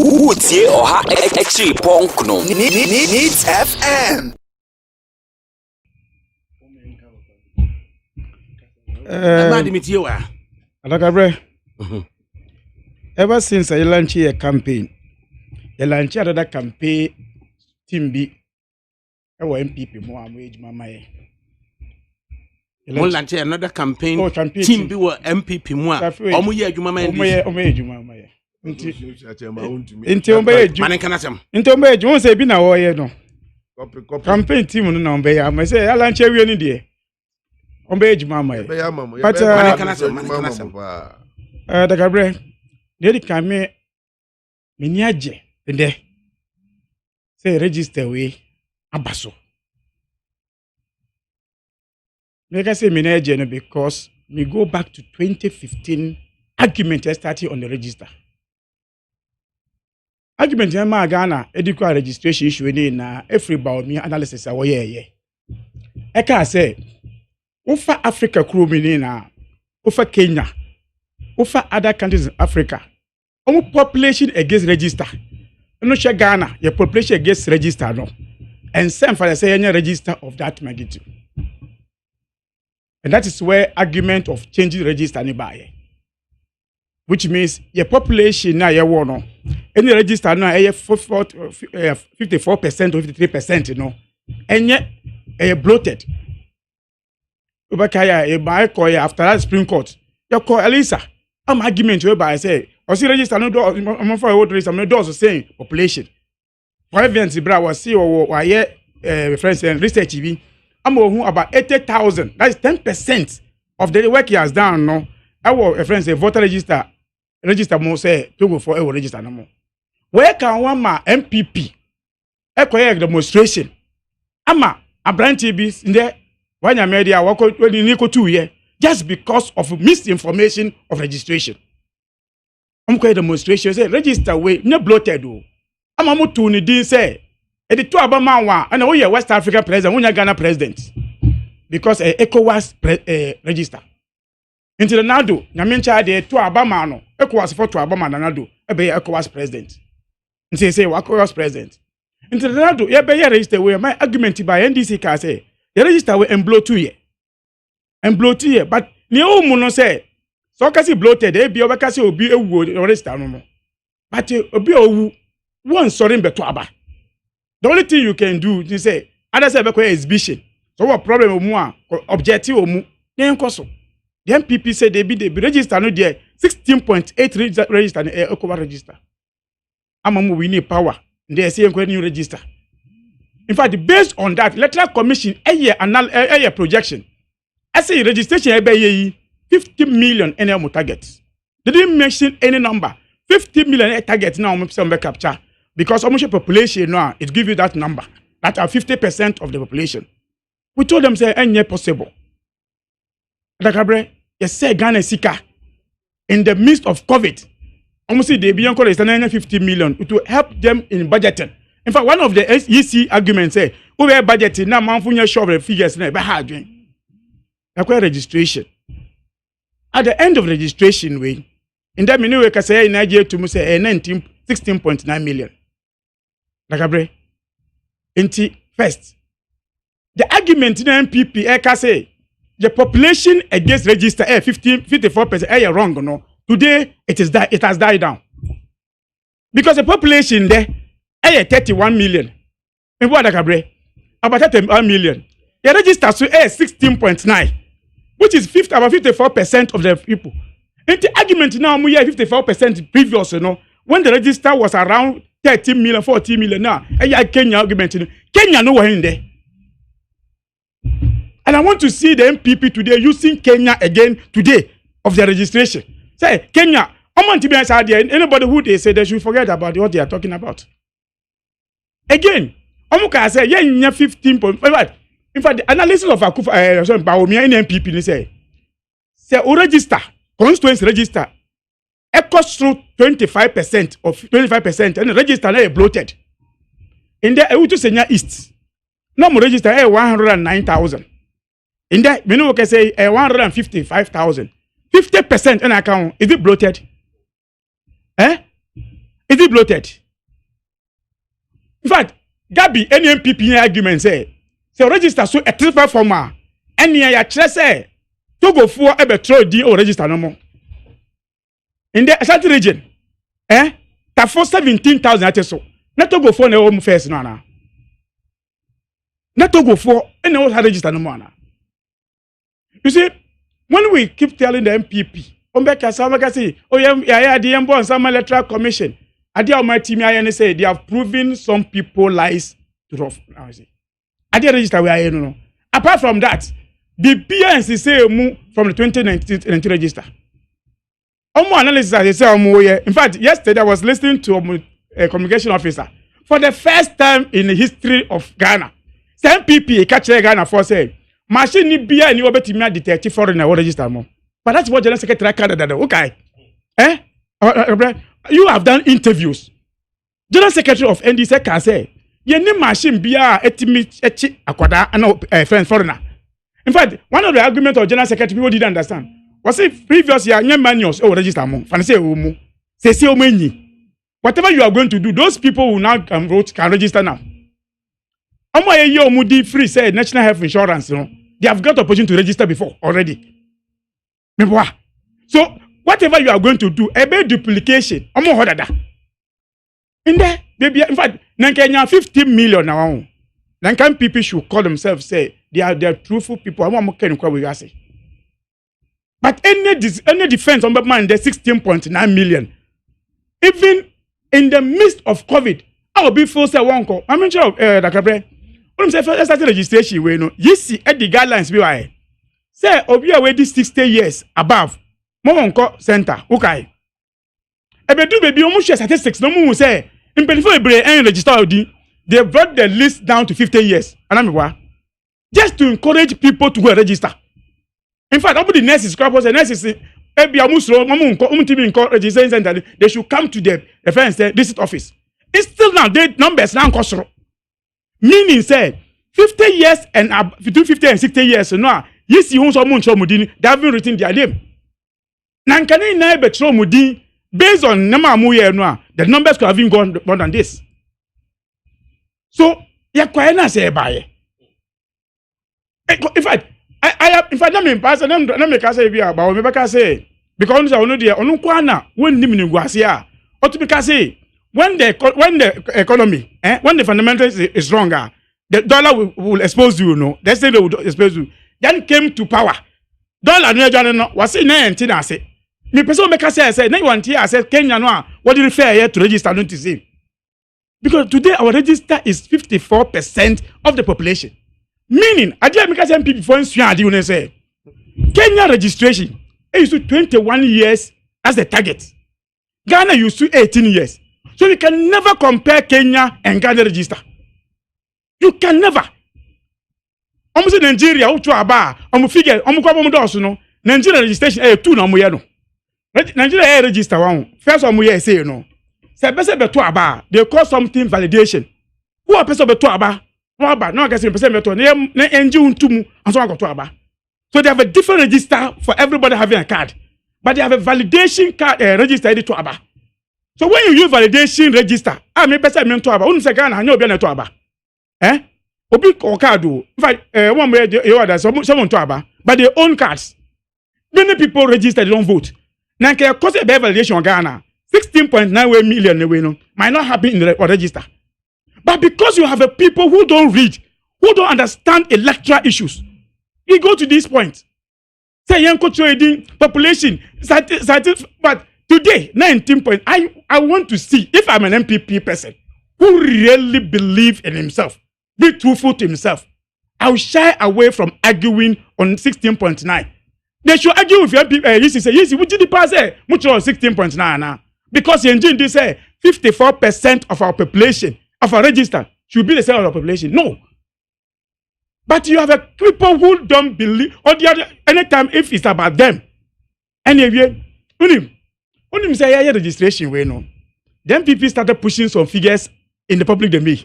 Woodsie or ha extra punk no. Needs FM. Ever since I launched a campaign, I launched another campaign team B. Our MPP more wage mama. One launch another campaign team B were MPP more. Omo ye adwuma man. Omo ye adwuma man. Inti ombe adwuma. Man kana sem. Inti ombe adwuma say bi na wo ye no. Campaign team no na ombe ya. I say I launch awie ni de. Ombe adwuma man. But man kana sem. Dakabre. Dedi kame meni aje ende. Say register we abaso. Make I say meni aje no because me go back to 2015 argument started on the register. Argument ma Ghana education registration issue ni na every about me analysis awo ye. Eka say ufa Africa kuro mi na ufa Kenya. Over other countries in Africa, our population against register. No share Ghana, your population against register no, and some for the say any register of that magnitude, and that is where argument of changing register nearby, which means your population now you no, any register now 54% or 53%, you know, and yet bloated. Ubakaya by after that Supreme Court, you call Elisa. I'm argument whereby I say, I see register no door, I'm for what register no doors saying population. For evidence, bra was see or friends and research TV. I'm about 80,000. That is 10% of the work he has done. No, I will a friend say voter register more say to go for a register no more. Where can one ma MPP? Echo demonstration. Ama a branch TV in there. When your media work when you need 2 years. Just because of misinformation of registration. I'm going demonstration say register way no bloated do. I'm amu to ni din say e the two abama wa and we West African president, we Ghana president. Because ECOWAS register. Until now do na mencha de two abama no ECOWAS for two abama na do e be ECOWAS president. Until say ECOWAS president. Until now do ye be register way my argument by NDC ka say the register way and blow 2 years. And bloated, but near no say, so kasi bloated, be over kasi obi a wood or register no more. But obi owu one sorry betuaba. The only thing you can do is say, others have a exhibition. So what problem more objective or mu? Then koso. The MPP said they be register no there 16.8 register and ECOWAS register. Amamu we need power. They say new register. In fact, based on that, electoral commission a year projection. I say registration ebe 50 million any target. They didn't mention any number. 50 million target now we capture because almost population now it give you that number. That are 50% of the population. We told them say any possible. Dakabre, you say Ghana Sika in the midst of COVID. Almost they be call is 50 million. It will help them in budgeting. In fact, one of the EC arguments say we are budgeting now manfunya show the figures na be hard doing. Registration. At the end of registration, in that minute, we can say in Nigeria to say 16.9 million. Lakabre. First, the argument in MPP, I say the population against register 54% wrong. No, today it has died down because the population there 31 million. And what Lakabre? About 31 million. The register so 16.9. Which is about 54% of the people. And the argument now, we have 54% previous, you know, when the register was around 30 million, 40 million now. And Kenya argument, Kenya no one in there. And I want to see the MPP today using Kenya again today of the registration. Say, Kenya, anybody who they say they should forget about what they are talking about. Again, Omuka say, yeah, 15.5. In fact, the analysis of Akufa Bawumia in MPP say register, constituency register, it costs through 25% of 25%, and the register is bloated. In there, I would just say East. No more register 109,000. In there, we know we can say 155,000. 50% in account, is it bloated? Is fully bloated. In fact, Gabi, any MPP argument say register so a triple former, any ya say to go for a better deal or register no more. In the Ashanti region, that for 17,000 so. Not to go for the home first, no. Not to go for any other register no more. You see, when we keep telling the MPP, oh yeah, the Embo and some electoral commission, I dear my team, I say they have proven some people lies to rough. I did register where I know. Apart from that, the BNC say move from the 2019 register. Analysis I say in fact, yesterday I was listening to a communication officer for the first time in the history of Ghana. Some people catch Ghana for say machine ni bia ni obeti me detective foreigner register mo. But that's what General Secretary Canada. Okay. You have done interviews. General Secretary of NDC can say ye ni machine bia etimi echi akwada na friend foreigner. In fact, one of the arguments of General Secretary people didn't understand was it previous year nye manuals register mo. Fancy o say o menyi. Whatever you are going to do, those people who now can register now. Free said National Health Insurance, they have got the opportunity to register before already. So whatever you are going to do, a bit duplication, in there, in fact, Nankanya 50 million now. Nankan people should call themselves say they are truthful people. But any defense on the man, the 16.9 million, even in the midst of COVID, I will be forced to one call. I'm sure Dr. When say first start registration we no yesi at the guidelines be why say obi a we this 60 years above mo wonko center okay e be do baby omo share statistics no mu say impelifo ebre en register odi they brought the list down to 50 years anamwa just to encourage people to go register. In fact, all the nurses scrapers and nurses ebi amusro mo timi nko registration center they should come to the reference district office. It's still now the numbers now kosoro. Meaning say 50 years and between 50 and 60 years no yes you so much mudini they haven't written their name nankani na betro mudin based on number amuye no the numbers could have been gone more than this. So ya kwai na say baye in fact let me pass let me say be about me because say because I know there onu kwa na wonni miniguase a otumi say when the economy, when the fundamentals is stronger, the dollar will expose you, they say they will expose you. Then came to power. Dollar no was in I say. Me person make say no one here say Kenya no what do you refer here to register not to see. Because today our register is 54% of the population. Meaning, I did make say people for instance say Kenya registration is to 21 years as the target. Ghana used to 18 years. So you can never compare Kenya and Ghana register. You can never. Almost Nigeria, who to aba, figure, no. Nigeria registration, 2 no no. Nigeria register one. First say no. Say beto aba, they call something validation. Who are person beto aba? No aba, no person beto. Ne NG untumu, and so I got to aba. So they have a different register for everybody having a card, but they have a validation card register to aba. So when you use validation register, I may person mean to aba. Unu se Ghana hanyo obi na to aba. Obi okado. In fact, one way you order someone to aba, but they own cards. Many people register, they don't vote. Now, because of validation in Ghana, 16.9 million might not happen in the register. But because you have a people who don't read, who don't understand electoral issues, we go to this point. Say young trading population, but today 19 point. I want to see if I'm an MPP person who really believe in himself, be truthful to himself. I'll shy away from arguing on 16.9. They should argue with MPP. You say yes, which the pass much on 16.9 now because engine they say 54% of our population of our register should be the same of our population. No. But you have a people who don't believe, or the other, anytime if it's about them. Anyway, unim say yeah registration we no. Then people started pushing some figures in the public domain.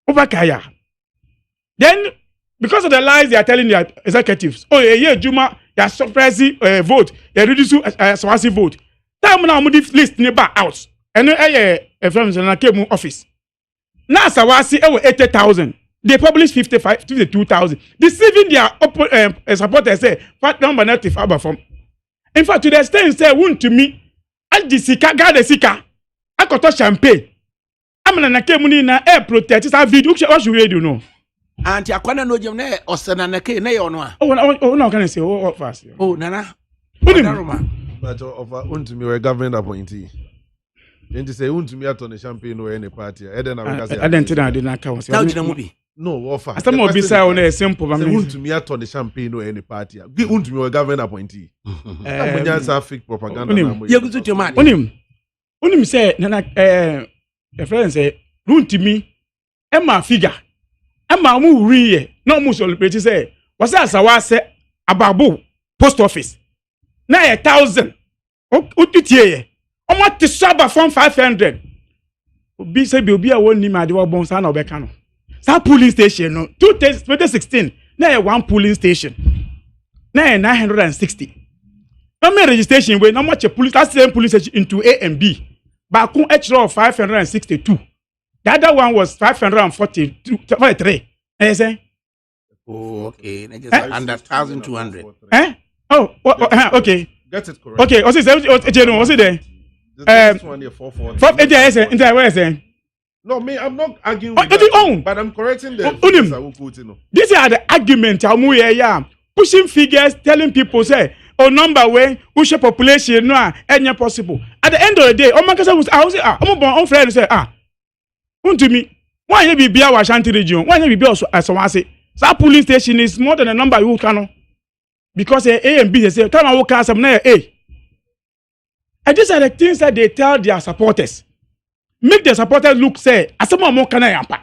Over Kaya. Then, because of the lies they are telling their executives, oh yeah, Juma, they are suppressing vote, they reduce Swasi vote. Time now list never out. eno a friend na came office na asawasi e 80,000 they publish 52,000 deceiving their supporters say fat number not if aba from in fact to the extent say won to me and the sika gada sika akoto champagne amana na came ni na air protect that video what should we do no anti akwana no jem na osena na ke na ye ono a oh no can say oh fast oh nana but of untumi we government appointee enti say untumi atone champagne no any party eden na we say identity na account now jina mu bi no offer asem obi say o na simple ba me untumi atone champagne no any party untumi we government appointee amunya sa fake propaganda na mo ye gutu tema onim say na a friend say untumi e ma figure ama mu wuriye na mu celebrate say was asawa say ababo post office na 1,000 otutie ye omo te saba from 500 obi say be obi a woni ma de wo bon sa na obeka no sa polling station no 2016 na one polling station na 960 no me registration we no much police that same police station into A and B back on extra of 562 the other one was 543 say oh okay na just under 1,200 okay get it correct okay what's it there this one here 440 where say no me I'm not arguing with that, but I'm correcting the these are the argument amu ya pushing figures telling people say oh number when who population no any possible at the end of the day o man kasa I say omo bon on friend say untumi why you be bia wa Ashanti region why you be bia Asawase that polling station is more than a number you can because A and B they say come and work some na A and these are the things that they tell their supporters make the supporters look say asema mo kana yampa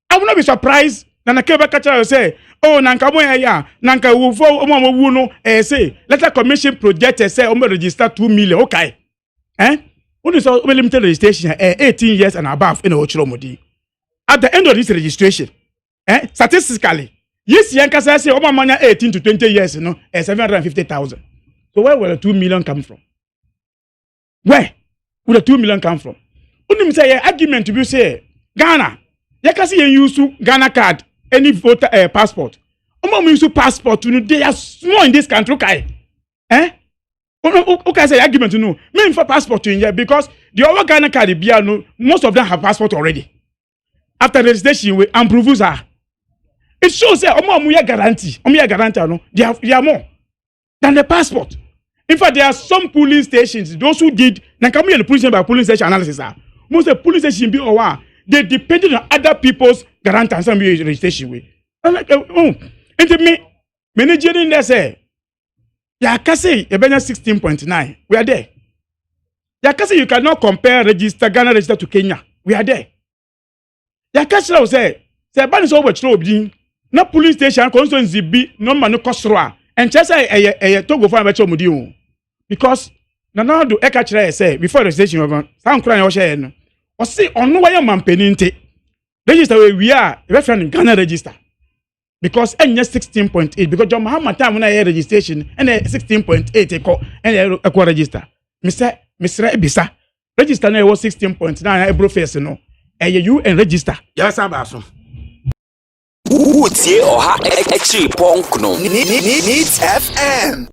I will not be surprised na kebe kacha say oh nanka mo ya nanka wo mo wu no say letter commission project say o register 2 million okay when is limited registration 18 years and above in Ochiromodi at the end of this registration statistically yes yankasa say o manya 18 to 20 years 750,000 so where will the 2 million come from where will the 2 million come from unim say argument to be say Ghana yakasi use Ghana card any voter passport o use passport they are small in this country okay okay say argument no me for passport in here because the other Ghana card bia no most of them have passport already after registration we improve her it shows say omo guarantee no they are more than the passport. In fact, there are some polling stations those who did na come here the polling station analysis most of the polling station be or they depended on other people's guarantee and some registration way like into me managing there say ya kasi e benya 16.9 we are there ya kasi you cannot compare Ghana register to Kenya we are there ya kasi say ban so watch obi na police station constituency bi no man no kosro a enche say Togo for abecho mudi o because na do e ka kire say before registration over san kura na o share no o say onu wa ya mampeni nte register we are e be friend Ghana register because enya 16.8 because John Muhammad time na registration and 16.8 and register Mr. Ebisa register na was 16.9 April 1st no you and register yes abaso Utie oha exi punk no Needs FM